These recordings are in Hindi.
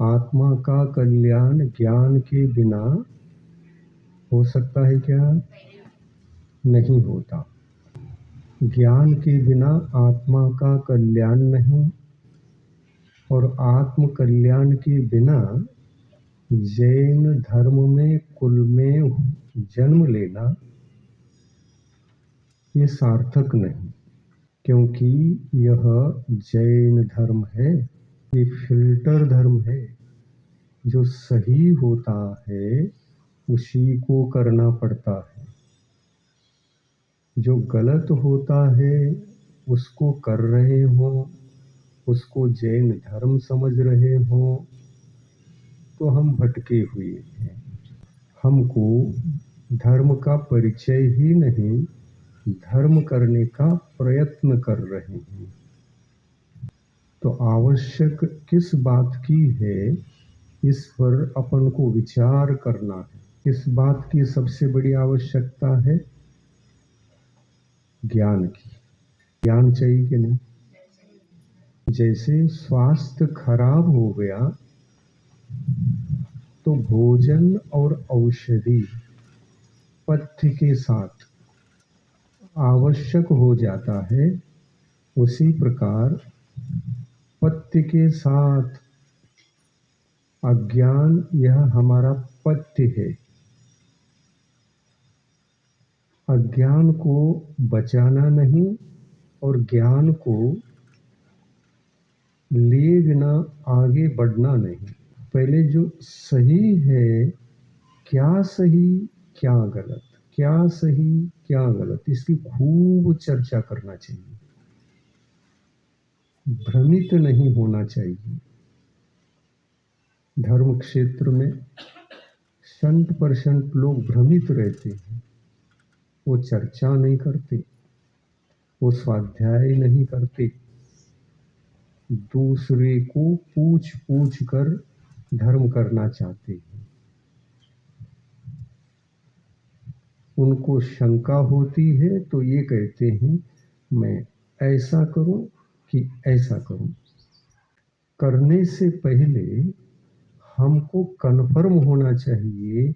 आत्मा का कल्याण ज्ञान के बिना हो सकता है क्या? नहीं होता। ज्ञान के बिना आत्मा का कल्याण नहीं, और आत्म कल्याण के बिना जैन धर्म में कुल में जन्म लेना ये सार्थक नहीं, क्योंकि यह जैन धर्म है, ये फिल्टर धर्म है। जो सही होता है उसी को करना पड़ता है, जो गलत होता है उसको कर रहे हो, उसको जैन धर्म समझ रहे हो, तो हम भटके हुए हैं। हमको धर्म का परिचय ही नहीं, धर्म करने का प्रयत्न कर रहे हैं। तो आवश्यक किस बात की है, इस पर अपन को विचार करना है। इस बात की सबसे बड़ी आवश्यकता है ज्ञान की। ज्ञान चाहिए कि नहीं? जैसे स्वास्थ्य खराब हो गया तो भोजन और औषधि पथ्य के साथ आवश्यक हो जाता है, उसी प्रकार पथ्य के साथ अज्ञान यह हमारा पथ्य है। अज्ञान को बचाना नहीं और ज्ञान को लिए बिना आगे बढ़ना नहीं। पहले जो सही है, क्या सही क्या गलत, क्या सही क्या गलत, इसकी खूब चर्चा करना चाहिए। भ्रमित नहीं होना चाहिए। धर्म क्षेत्र में 100% लोग भ्रमित रहते हैं। वो चर्चा नहीं करते, वो स्वाध्याय नहीं करते, दूसरे को पूछ पूछ कर धर्म करना चाहते हैं। उनको शंका होती है तो ये कहते हैं मैं ऐसा करूं कि ऐसा करूं। करने से पहले हमको कन्फर्म होना चाहिए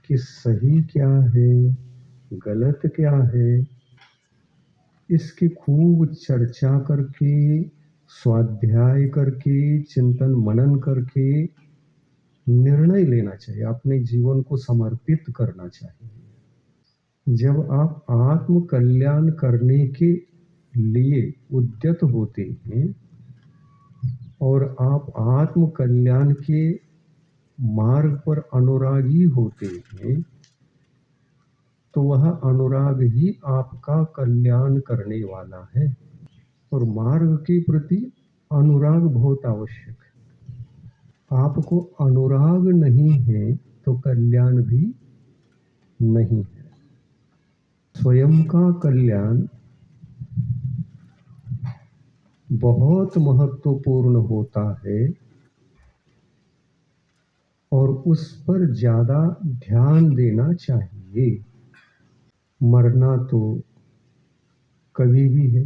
कि सही क्या है, गलत क्या है। इसकी खूब चर्चा करके, स्वाध्याय करके, चिंतन मनन करके निर्णय लेना चाहिए, अपने जीवन को समर्पित करना चाहिए। जब आप आत्म कल्याण करने के लिए उद्यत होते हैं और आप आत्म कल्याण के मार्ग पर अनुरागी होते हैं, तो वह अनुराग ही आपका कल्याण करने वाला है। और मार्ग के प्रति अनुराग बहुत आवश्यक है। आपको अनुराग नहीं है तो कल्याण भी नहीं है। स्वयं का कल्याण बहुत महत्वपूर्ण होता है और उस पर ज्यादा ध्यान देना चाहिए। मरना तो कभी भी है।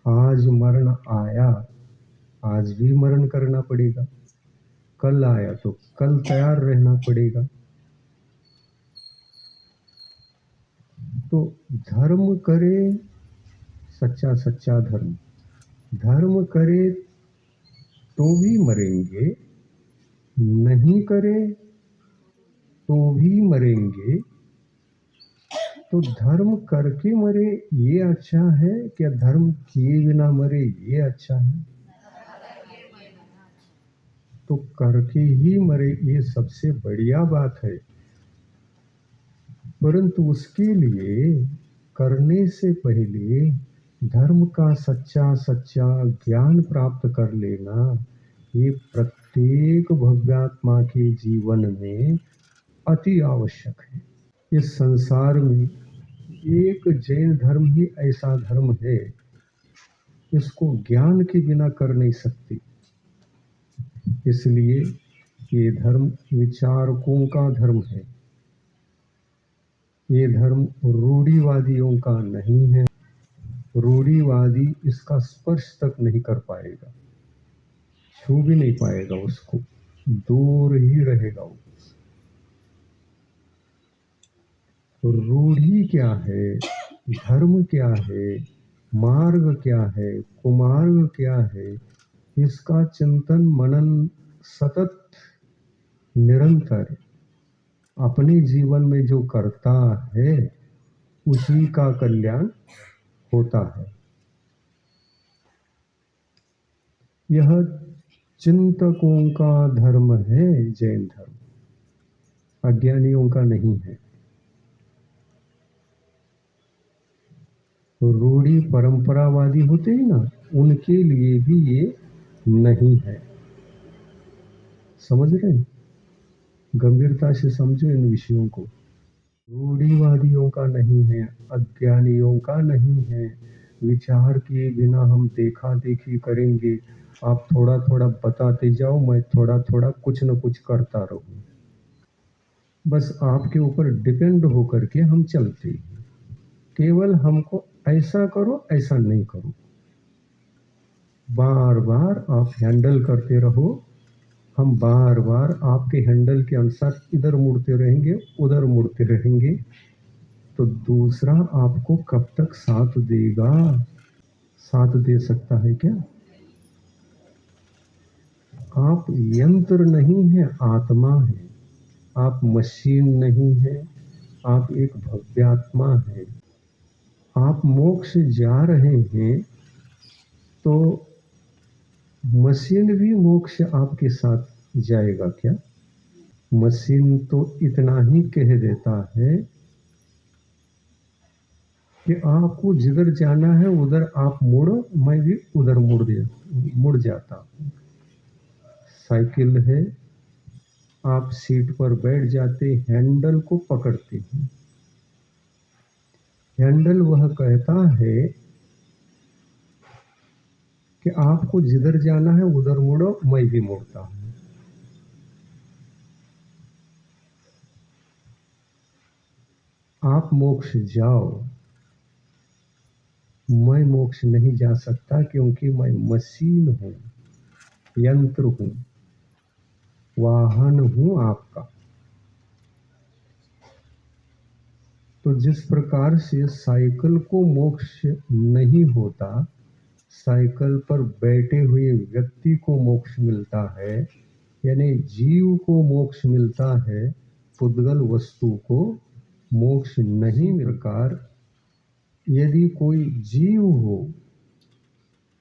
आज मरण आया, आज भी मरण करना पड़ेगा। कल आया तो कल तैयार रहना पड़ेगा। तो धर्म करे सच्चा सच्चा धर्म, धर्म करे तो भी मरेंगे, नहीं करे तो भी मरेंगे। तो धर्म करके मरे ये अच्छा है क्या धर्म किए बिना मरे ये अच्छा है? तो करके ही मरे ये सबसे बढ़िया बात है। परंतु उसके लिए करने से पहले धर्म का सच्चा सच्चा ज्ञान प्राप्त कर लेना ये प्रत्येक भव्यात्मा के जीवन में अति आवश्यक है। इस संसार में एक जैन धर्म ही ऐसा धर्म है, इसको ज्ञान के बिना कर नहीं सकते। इसलिए ये धर्म विचारकों का धर्म है। ये धर्म रूढ़िवादियों का नहीं है। रूढ़िवादी इसका स्पर्श तक नहीं कर पाएगा, छू भी नहीं पाएगा उसको। दूर ही रहेगा वो। तो रूढ़ी क्या है, धर्म क्या है, मार्ग क्या है, कुमार्ग क्या है, इसका चिंतन मनन सतत निरंतर अपने जीवन में जो करता है उसी का कल्याण होता है। यह चिंतकों का धर्म है, जैन धर्म, अज्ञानियों का नहीं है। रूढ़ी परंपरावादी होते हैं ना, उनके लिए भी ये नहीं है। समझ रहे हैं? गंभीरता से समझो इन विषयों को। रूढ़िवादियों का नहीं है, अज्ञानियों का नहीं है। विचार किए बिना हम देखा देखी करेंगे, आप थोड़ा थोड़ा बताते जाओ, मैं थोड़ा थोड़ा कुछ न कुछ करता रहूं। बस आपके ऊपर डिपेंड होकर के हम चलते हैं। केवल हमको ऐसा करो, ऐसा नहीं करो, बार बार आप हैंडल करते रहो। हम बार बार आपके हैंडल के अनुसार इधर मुड़ते रहेंगे, उधर मुड़ते रहेंगे, तो दूसरा आपको कब तक साथ देगा? साथ दे सकता है क्या? आप यंत्र नहीं है, आत्मा है। आप मशीन नहीं है, आप एक भव्यात्मा है। आप मोक्ष जा रहे हैं तो मशीन भी मोक्ष आपके साथ जाएगा क्या? मशीन तो इतना ही कह देता है कि आपको जिधर जाना है उधर आप मुड़ो, मैं भी उधर मुड़ जाता हूँ। साइकिल है, आप सीट पर बैठ जाते, हैंडल को पकड़ते हैं। हैंडल वह कहता है कि आपको जिधर जाना है उधर मुड़ो, मैं भी मुड़ता हूँ। आप मोक्ष जाओ, मैं मोक्ष नहीं जा सकता, क्योंकि मैं मशीन हूँ, यंत्र हूँ, वाहन हूँ आपका। तो जिस प्रकार से साइकिल को मोक्ष नहीं होता, साइकिल पर बैठे हुए व्यक्ति को मोक्ष मिलता है, यानी जीव को मोक्ष मिलता है, पुद्गल वस्तु को मोक्ष नहीं मिलकर यदि कोई जीव हो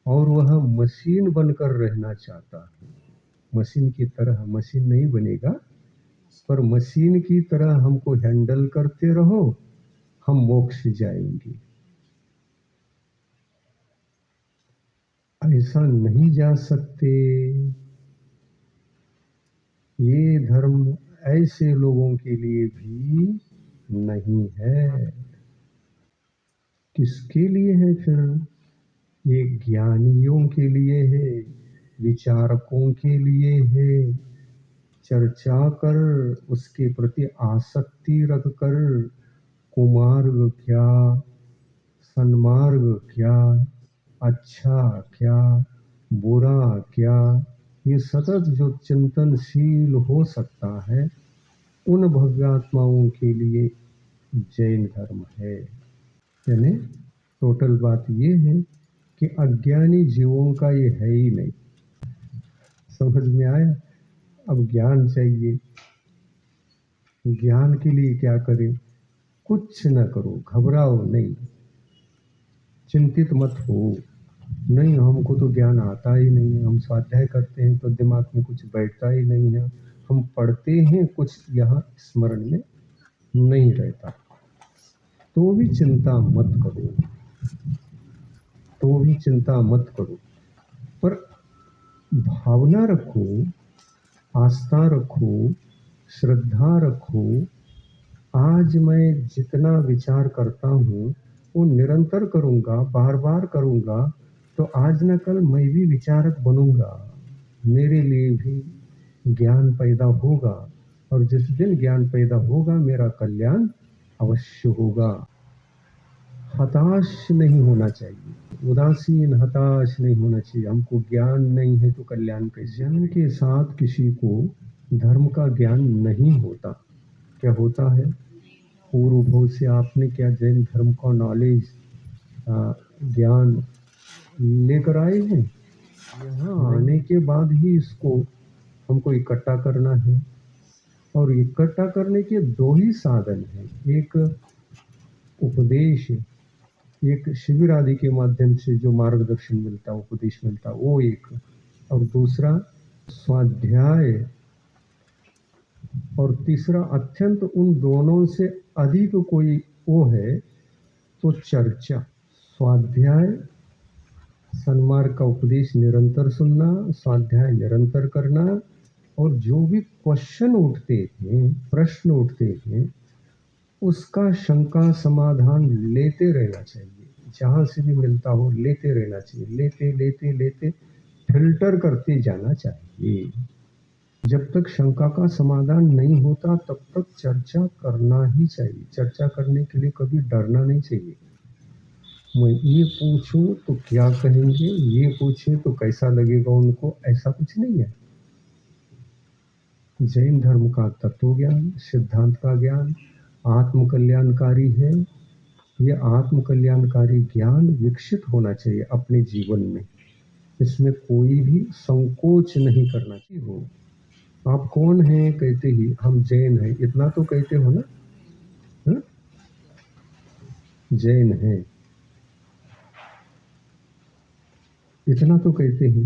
और वह मशीन बनकर रहना चाहता है, मशीन की तरह, मशीन नहीं बनेगा, पर मशीन की तरह हमको हैंडल करते रहो, हम मोक्ष जाएंगे। ऐसा नहीं जा सकते। ये धर्म ऐसे लोगों के लिए भी नहीं है। किसके लिए है फिर? ये ज्ञानियों के लिए है, विचारकों के लिए है। चर्चा कर, उसके प्रति आसक्ति रख कर, कुमार्ग क्या, सन्मार्ग क्या, अच्छा क्या, बुरा क्या, ये सतत जो चिंतनशील हो सकता है, उन भव्यात्माओं के लिए जैन धर्म है। यानी टोटल बात ये है कि अज्ञानी जीवों का ये है ही नहीं। समझ में आया? अब ज्ञान चाहिए। ज्ञान के लिए क्या करें? कुछ न करो, घबराओ नहीं, चिंतित मत हो। नहीं, हमको तो ज्ञान आता ही नहीं है, हम स्वाध्याय करते हैं तो दिमाग में कुछ बैठता ही नहीं है, हम पढ़ते हैं कुछ यहाँ स्मरण में नहीं रहता। तो भी चिंता मत करो, तो भी चिंता मत करो, पर भावना रखो, आस्था रखो, श्रद्धा रखो। आज मैं जितना विचार करता हूँ वो निरंतर करूँगा, बार बार करूँगा, तो आज न कल मैं भी विचारक बनूँगा, मेरे लिए भी ज्ञान पैदा होगा, और जिस दिन ज्ञान पैदा होगा मेरा कल्याण अवश्य होगा। हताश नहीं होना चाहिए, उदासीन हताश नहीं होना चाहिए। हमको ज्ञान नहीं है तो कल्याण कैसे? जन्म के साथ किसी को धर्म का ज्ञान नहीं होता। क्या होता है? पूर्व भव से आपने क्या जैन धर्म का नॉलेज, ज्ञान लेकर आए हैं? यहाँ आने के बाद ही इसको हमको इकट्ठा करना है। और इकट्ठा करने के दो ही साधन हैं, एक उपदेश, एक शिविर आदि के माध्यम से जो मार्गदर्शन मिलता, उपदेश मिलता, वो एक, और दूसरा स्वाध्याय, और तीसरा अत्यंत उन दोनों से अधिक कोई वो है तो चर्चा। स्वाध्याय, सन्मार्ग का उपदेश निरंतर सुनना, स्वाध्याय निरंतर करना, और जो भी क्वेश्चन उठते हैं, प्रश्न उठते हैं, उसका शंका समाधान लेते रहना चाहिए। जहाँ से भी मिलता हो लेते रहना चाहिए, लेते लेते लेते फिल्टर करते जाना चाहिए। जब तक शंका का समाधान नहीं होता तब तक चर्चा करना ही चाहिए। चर्चा करने के लिए कभी डरना नहीं चाहिए। मैं ये पूछूं तो क्या कहेंगे, ये पूछे तो कैसा लगेगा उनको, ऐसा कुछ नहीं है। जैन धर्म का तत्व ज्ञान, सिद्धांत का ज्ञान आत्म कल्याणकारी है। ये आत्म कल्याणकारी ज्ञान विकसित होना चाहिए अपने जीवन में। इसमें कोई भी संकोच नहीं करना चाहिए। हो आप कौन हैं कहते ही हम जैन हैं, इतना तो कहते हो ना? हा? जैन हैं इतना तो कहते ही,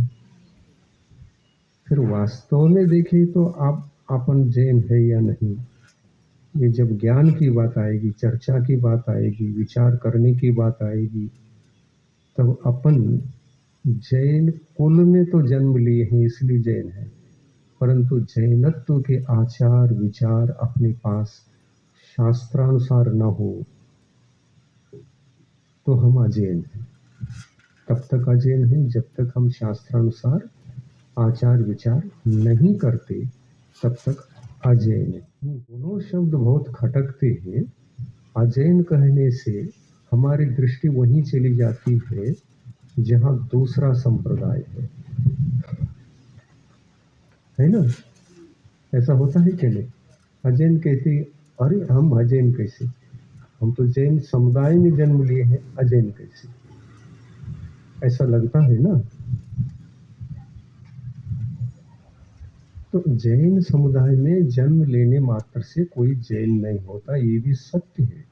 फिर वास्तव में देखें तो आप अपन जैन है या नहीं? ये जब ज्ञान की बात आएगी, चर्चा की बात आएगी, विचार करने की बात आएगी, तब अपन जैन कुल में तो जन्म लिए हैं इसलिए जैन है, परंतु जैनत्व के आचार विचार अपने पास शास्त्रानुसार न हो तो हम अजैन हैं। तब तक अजैन हैं जब तक हम शास्त्रानुसार आचार विचार नहीं करते, तब तक अजैन है। दोनों शब्द बहुत खटकते हैं। अजैन कहने से हमारी दृष्टि वहीं चली जाती है जहाँ दूसरा संप्रदाय है ना? ऐसा होता है कि नहीं? अजैन कहते, अरे हम अजैन कैसे, हम तो जैन समुदाय में जन्म लिए हैं, अजैन कैसे? ऐसा लगता है ना? तो जैन समुदाय में जन्म लेने मात्र से कोई जैन नहीं होता, ये भी सत्य है।